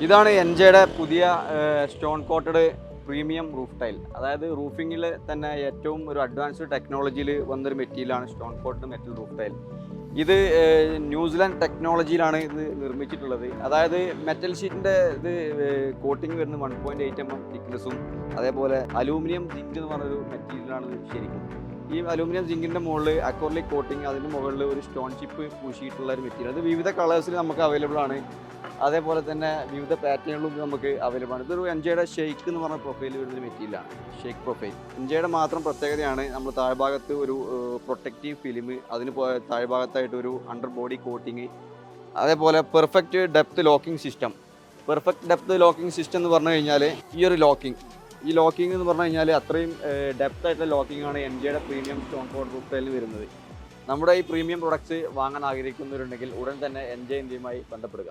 ഇതാണ് എൻജെയുടെ പുതിയ stone coated premium roof tile. അതായത് റൂഫിങ്ങിൽ തന്നെ ഏറ്റവും ഒരു അഡ്വാൻസ്ഡ് ടെക്നോളജിയിൽ വന്നൊരു മെറ്റീരിയലാണ് stone coated metal roof tile. ഇത് ന്യൂസിലാൻഡ് ടെക്നോളജിയിലാണ് ഇത് നിർമ്മിച്ചിട്ടുള്ളത്. അതായത് മെറ്റൽ ഷീറ്റിൻ്റെ ഇത് കോട്ടിങ് വരുന്നത് 1.8 mm തിക്നെസ്സും അതേപോലെ അലൂമിനിയം സിങ്ക് എന്ന് പറഞ്ഞൊരു മെറ്റീരിയലാണ് ഇത് ശരിക്കും. ഈ അലൂമിനിയം സിങ്കിൻ്റെ മുകളിൽ അക്രോലിക് കോട്ടിങ്, അതിന് മുകളിൽ ഒരു സ്റ്റോൺ ചിപ്പ് പൂശിയിട്ടുള്ള ഒരു മെറ്റീരിയൽ. ഇത് വിവിധ കളേഴ്സിൽ നമുക്ക് അവൈലബിൾ ആണ്. അതേപോലെ തന്നെ വിവിധ പാറ്റേണുകളും നമുക്ക് അവൈലബിൾ ആണ്. ഇതൊരു എൻജെയുടെ ഷെയ്ക്ക് എന്ന് പറഞ്ഞ പ്രൊഫൈൽ വരുന്ന മെറ്റീരിയലാണ്. ഷെയ്ക്ക് പ്രൊഫൈൽ എൻജെയുടെ മാത്രം പ്രത്യേകതയാണ്. നമ്മൾ താഴ്ഭാഗത്ത് ഒരു പ്രൊട്ടക്റ്റീവ് ഫിലിം, അതിന് താഴ്ഭാഗത്തായിട്ട് ഒരു അണ്ടർ ബോഡി കോട്ടിങ്, അതേപോലെ perfect depth locking system. Perfect depth locking system എന്ന് പറഞ്ഞു കഴിഞ്ഞാൽ ഈ ലോക്കിംഗ് എന്ന് പറഞ്ഞു കഴിഞ്ഞാൽ അത്രയും ഡെപ്ത് ആയിട്ടുള്ള ലോക്കിംഗ് ആണ് എൻജെയുടെ പ്രീമിയം സ്റ്റോൺ കോട്ടഡ് റൂഫ് ടൈലിൽ വരുന്നത്. നമ്മുടെ ഈ പ്രീമിയം പ്രൊഡക്ട്സ് വാങ്ങാൻ ആഗ്രഹിക്കുന്നവരുണ്ടെങ്കിൽ ഉടൻ തന്നെ എൻജെ ഇന്ത്യയുമായി ബന്ധപ്പെടുക.